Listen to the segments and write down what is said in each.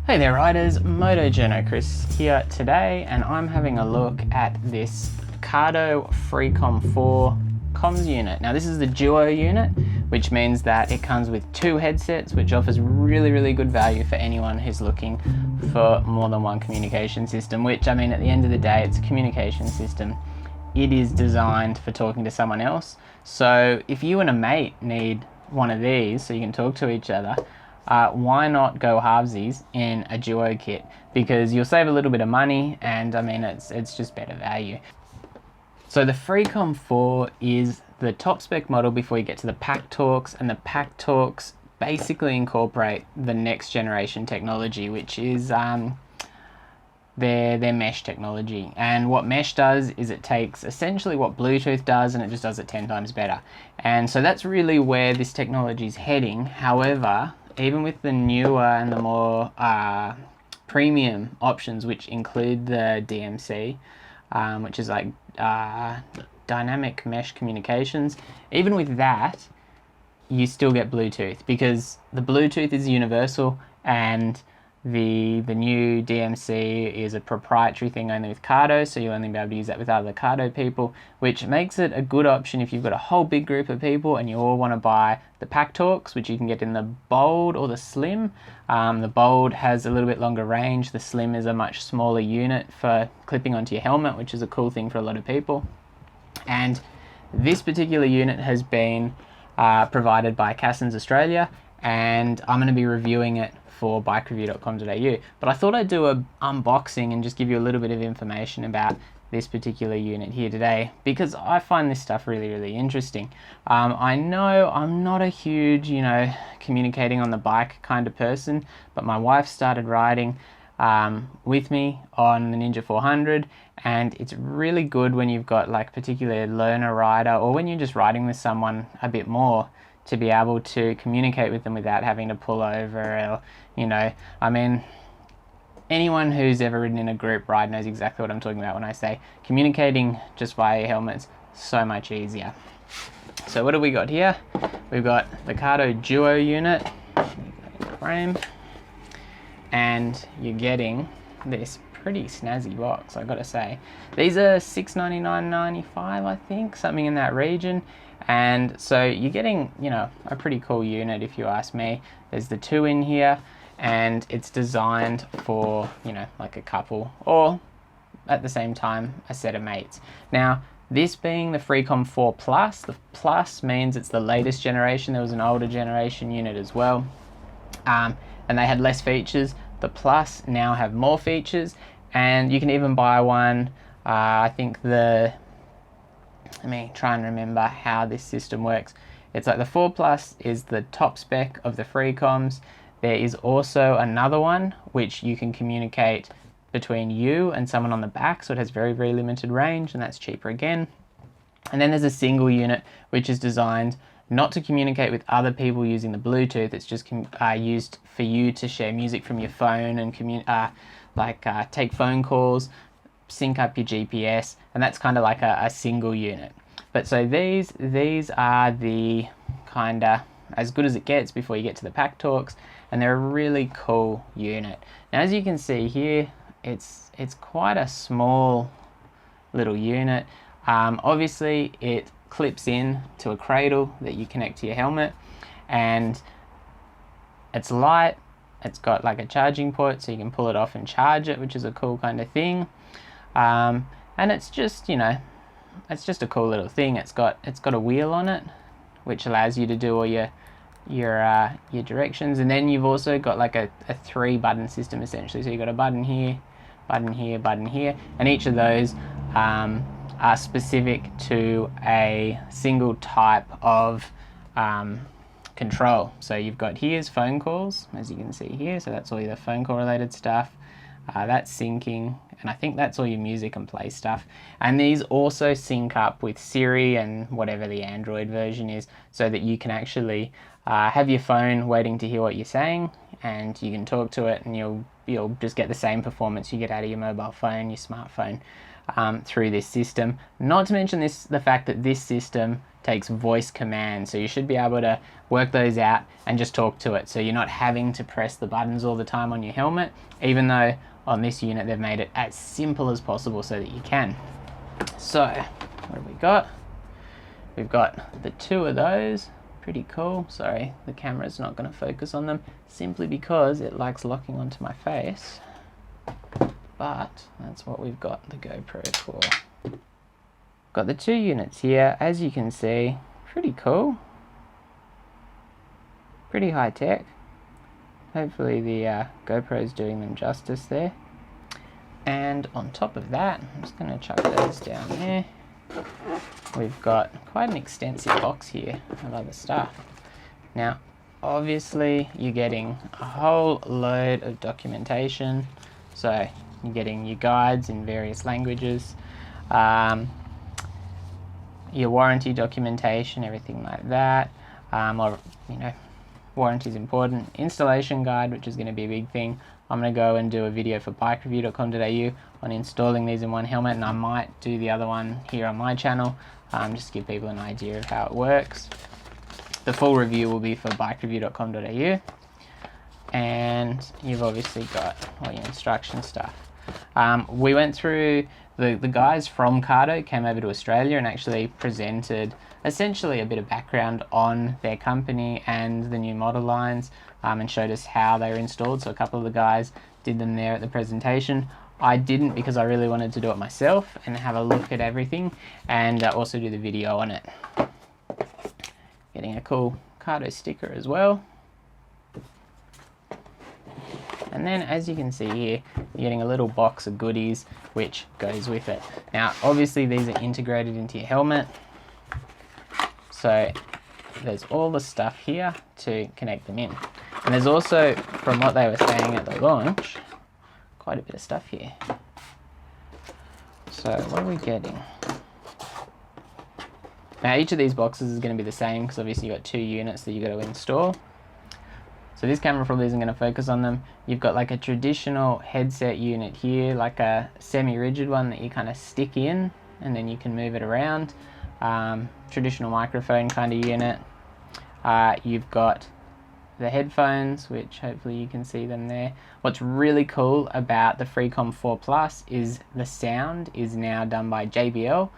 Hey there riders, MotoJourno Chris here today, and I'm having a look at this Cardo Freecom 4 comms unit. Now this is the duo unit, which means that it comes with two headsets, which offers really good value for anyone who's looking for more than one communication system, which, I mean, at the end of the day, it's a communication system. It is designed for talking to someone else. So if you and a mate need one of these so you can talk to each other, why not go halvesies in a duo kit? Because you'll save a little bit of money, and I mean, it's just better value. So the Freecom 4 is the top spec model before you get to the Pack Talks, and the Pack Talks basically incorporate the next generation technology, which is their mesh technology. And what mesh does is it takes essentially what Bluetooth does, and it just does it 10 times better. And so that's really where this technology is heading. However, even with the newer and the more premium options, which include the DMC, which is like dynamic mesh communications, even with that, you still get Bluetooth, because the Bluetooth is universal, and the new DMC is a proprietary thing only with Cardo, so you'll only be able to use that with other Cardo people, which makes it a good option if you've got a whole big group of people and you all want to buy the Pack Talks, which you can get in the Bold or the Slim. The Bold has a little bit longer range, the Slim is a much smaller unit for clipping onto your helmet, which is a cool thing for a lot of people. And this particular unit has been provided by Cassens Australia, and I'm going to be reviewing it for bikereview.com.au. But I thought I'd do an unboxing and just give you a little bit of information about this particular unit here today, because I find this stuff really interesting. I know I'm not a huge, communicating on the bike kind of person, but my wife started riding with me on the Ninja 400, and it's really good when you've got like particular learner rider, or when you're just riding with someone a bit more, to be able to communicate with them without having to pull over, or, I mean, anyone who's ever ridden in a group ride knows exactly what I'm talking about when I say communicating just via your helmets so much easier. So what do we got here? We've got the Cardo Duo unit frame, and you're getting this pretty snazzy box, I gotta say. These are $699.95, I think, something in that region. And so you're getting, a pretty cool unit if you ask me. There's the two in here, and it's designed for, like a couple, or at the same time, a set of mates. Now, this being the Freecom 4 Plus, the Plus means it's the latest generation. There was an older generation unit as well, and they had less features. The Plus now have more features, and you can even buy one. I think let me try and remember how this system works. It's like the 4 Plus is the top spec of the Freecoms. There is also another one which you can communicate between you and someone on the back, so it has very limited range, and that's cheaper again. And then there's a single unit which is designed not to communicate with other people using the Bluetooth. It's just used for you to share music from your phone and take phone calls, sync up your GPS, and that's kind of like a single unit. But so these are the kind of as good as it gets before you get to the Pack Talks, and they're a really cool unit. Now, as you can see here, it's quite a small little unit. Obviously it clips in to a cradle that you connect to your helmet, and it's light. It's got like a charging port, so you can pull it off and charge it, which is a cool kind of thing. And it's just, it's just a cool little thing. It's got a wheel on it, which allows you to do all your directions. And then you've also got like a 3-button system essentially. So you've got a button here, button here, button here, and each of those are specific to a single type of control. So you've got here's phone calls, as you can see here. So that's all your phone call related stuff. That's syncing, and I think that's all your music and play stuff. And these also sync up with Siri and whatever the Android version is, so that you can actually have your phone waiting to hear what you're saying, and you can talk to it, and you'll just get the same performance you get out of your mobile phone, your smartphone, through this system. Not to mention the fact that this system takes voice commands, so you should be able to work those out and just talk to it, so you're not having to press the buttons all the time on your helmet, even though on this unit they've made it as simple as possible so that you can. So what have we got? We've got the two of those. Pretty cool. Sorry, the camera's not going to focus on them simply because it likes locking onto my face, but that's what we've got the GoPro for. Got the two units here, as you can see. Pretty cool, pretty high tech. Hopefully the GoPro's doing them justice there. And on top of that, I'm just going to chuck those down there. We've got quite an extensive box here of other stuff. Now, obviously, you're getting a whole load of documentation. So you're getting your guides in various languages, your warranty documentation, everything like that. Or, warranty is important. Installation guide, which is going to be a big thing. I'm going to go and do a video for bikereview.com.au on installing these in one helmet, and I might do the other one here on my channel, just to give people an idea of how it works. The full review will be for bikereview.com.au, and you've obviously got all your instruction stuff. We went through, the guys from Cardo came over to Australia and actually presented essentially a bit of background on their company and the new model lines, and showed us how they were installed. So a couple of the guys did them there at the presentation. I didn't, because I really wanted to do it myself and have a look at everything, and also do the video on it. Getting a cool Cardo sticker as well. And then, as you can see here, you're getting a little box of goodies which goes with it. Now, obviously these are integrated into your helmet, so there's all the stuff here to connect them in. And there's also, from what they were saying at the launch, quite a bit of stuff here. So what are we getting? Now each of these boxes is going to be the same, because obviously you've got two units that you've got to install. So this camera probably isn't going to focus on them. You've got like a traditional headset unit here, like a semi-rigid one that you kind of stick in and then you can move it around. Traditional microphone kind of unit. You've got the headphones, which hopefully you can see them there. What's really cool about the Freecom 4 Plus is the sound is now done by JBL,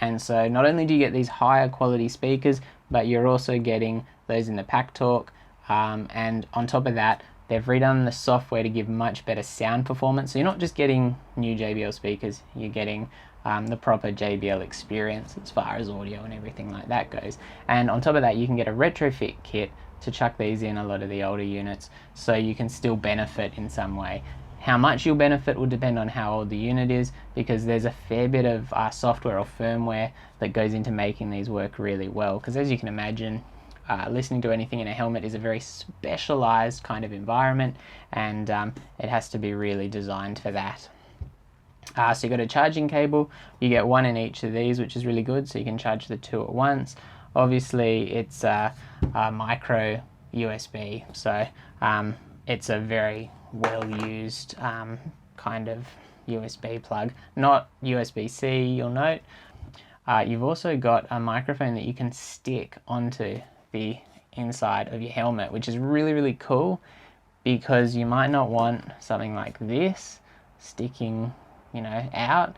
and so not only do you get these higher quality speakers, but you're also getting those in the Pack Talk, and on top of that they've redone the software to give much better sound performance. So you're not just getting new JBL speakers, you're getting the proper JBL experience as far as audio and everything like that goes. And on top of that, you can get a retrofit kit to chuck these in a lot of the older units, so you can still benefit in some way. How much you'll benefit will depend on how old the unit is, because there's a fair bit of software or firmware that goes into making these work really well, because as you can imagine, listening to anything in a helmet is a very specialized kind of environment, and it has to be really designed for that. So you've got a charging cable. You get one in each of these, which is really good, so you can charge the two at once. Obviously it's a micro USB, so it's a very well used kind of USB plug, not USB-C, you'll note. You've also got a microphone that you can stick onto the inside of your helmet, which is really, really cool, because you might not want something like this sticking, out.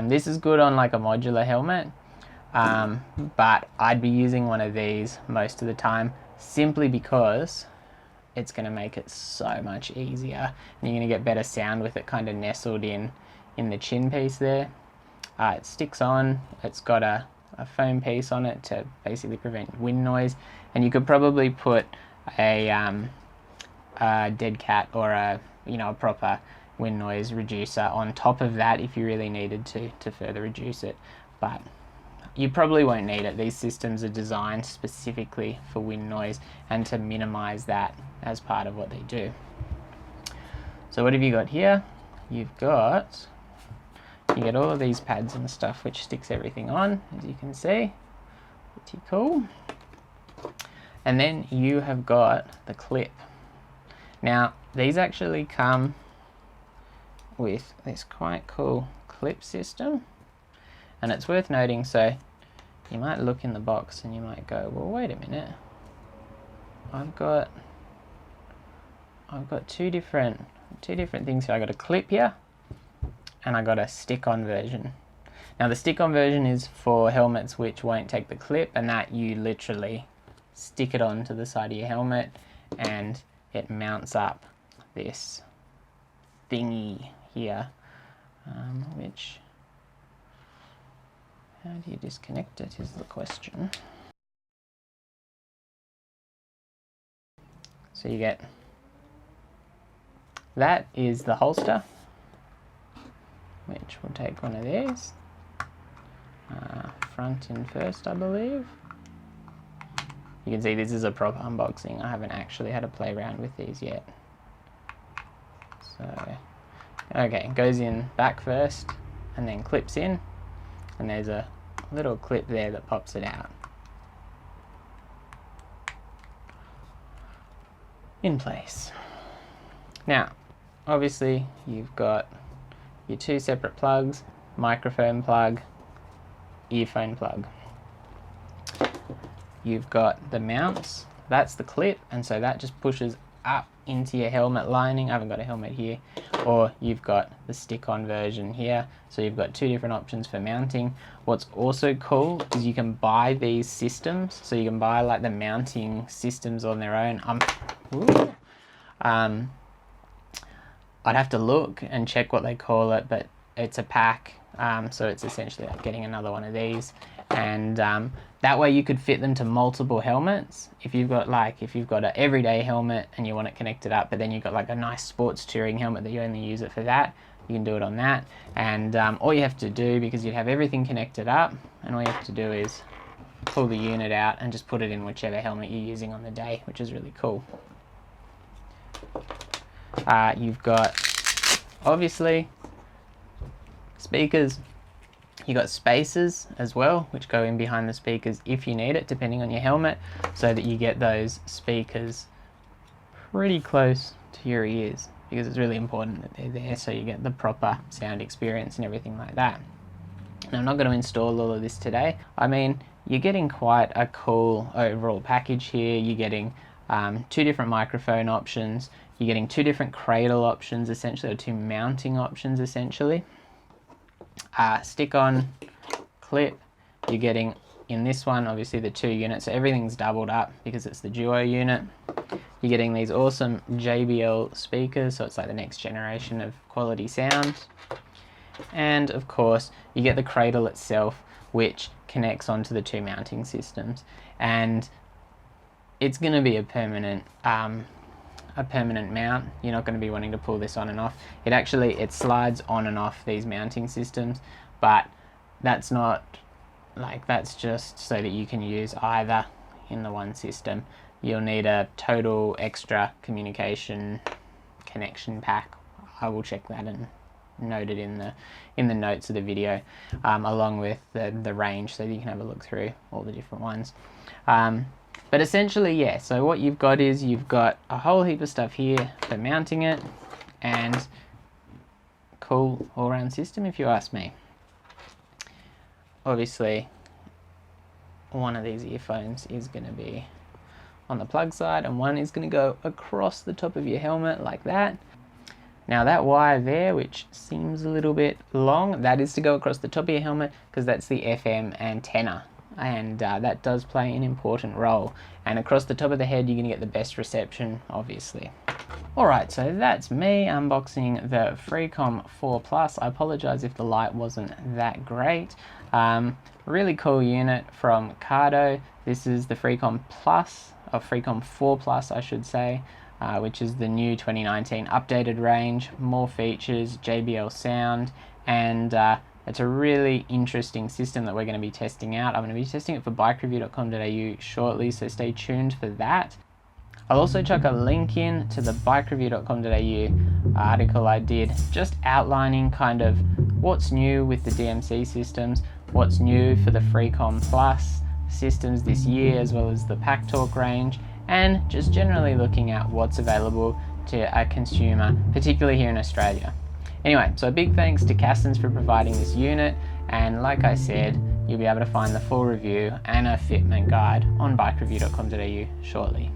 This is good on like a modular helmet, but I'd be using one of these most of the time, simply because it's going to make it so much easier, and you're going to get better sound with it kind of nestled in the chin piece there. It sticks on, it's got a foam piece on it to basically prevent wind noise, and you could probably put a dead cat or a proper wind noise reducer on top of that if you really needed to further reduce it, but you probably won't need it. These systems are designed specifically for wind noise and to minimize that as part of what they do. So what have you got here? You get all of these pads and stuff which sticks everything on, as you can see. Pretty cool. And then you have got the clip. Now, these actually come with this quite cool clip system, and it's worth noting, so you might look in the box and you might go, well, wait a minute, I've got two different things here. I got a clip here and I got a stick-on version. Now the stick-on version is for helmets which won't take the clip, and that you literally stick it onto the side of your helmet and it mounts up this thingy here, which, how do you disconnect it is the question. So you get, that is the holster, which will take one of these, front in first I believe. You can see this is a proper unboxing. I haven't actually had a play around with these yet. So, okay, goes in back first and then clips in, and there's a little clip there that pops it out. In place. Now, obviously you've got your two separate plugs, microphone plug, earphone plug. You've got the mounts, that's the clip, and so that just pushes up into your helmet lining. I haven't got a helmet here. Or you've got the stick-on version here, so you've got two different options for mounting. What's also cool is you can buy these systems, so you can buy like the mounting systems on their own. I'd have to look and check what they call it, but it's a pack, so it's essentially like getting another one of these, and that way you could fit them to multiple helmets. If you've got an everyday helmet and you want it connected up, but then you've got like a nice sports touring helmet that you only use it for that, you can do it on that. And all you have to do, because you'd have everything connected up, and all you have to do is pull the unit out and just put it in whichever helmet you're using on the day, which is really cool. You've got obviously speakers. You got spacers as well, which go in behind the speakers if you need it, depending on your helmet, so that you get those speakers pretty close to your ears, because it's really important that they're there so you get the proper sound experience and everything like that. Now, I'm not going to install all of this today. I mean, you're getting quite a cool overall package here. You're getting two different microphone options. You're getting two different cradle options, essentially, or two mounting options, essentially. Stick-on, clip. You're getting, in this one, obviously the two units, so everything's doubled up because it's the duo unit. You're getting these awesome JBL speakers, so it's like the next generation of quality sound. And of course, you get the cradle itself, which connects onto the two mounting systems, and it's going to be a permanent mount. You're not going to be wanting to pull this on and off. It slides on and off these mounting systems, but that's just so that you can use either in the one system. You'll need a total extra communication connection pack. I will check that and note it in the notes of the video, along with the range, so that you can have a look through all the different ones. But essentially, yeah, so what you've got is you've got a whole heap of stuff here for mounting it, and cool all-round system if you ask me. Obviously, one of these earphones is going to be on the plug side, and one is going to go across the top of your helmet like that. Now that wire there, which seems a little bit long, that is to go across the top of your helmet, because that's the FM antenna. And that does play an important role, and across the top of the head you're going to get the best reception, obviously. Alright, so that's me unboxing the Freecom 4 Plus. I apologise if the light wasn't that great. Really cool unit from Cardo. This is the Freecom Plus, or Freecom 4 Plus I should say, which is the new 2019 updated range, more features, JBL sound, and it's a really interesting system that we're going to be testing out. I'm going to be testing it for bikereview.com.au shortly, so stay tuned for that. I'll also chuck a link in to the bikereview.com.au article I did, just outlining kind of what's new with the DMC systems, what's new for the Freecom Plus systems this year, as well as the Pack Talk range, and just generally looking at what's available to a consumer, particularly here in Australia. Anyway, so a big thanks to Cassons for providing this unit, and like I said, you'll be able to find the full review and a fitment guide on bikereview.com.au shortly.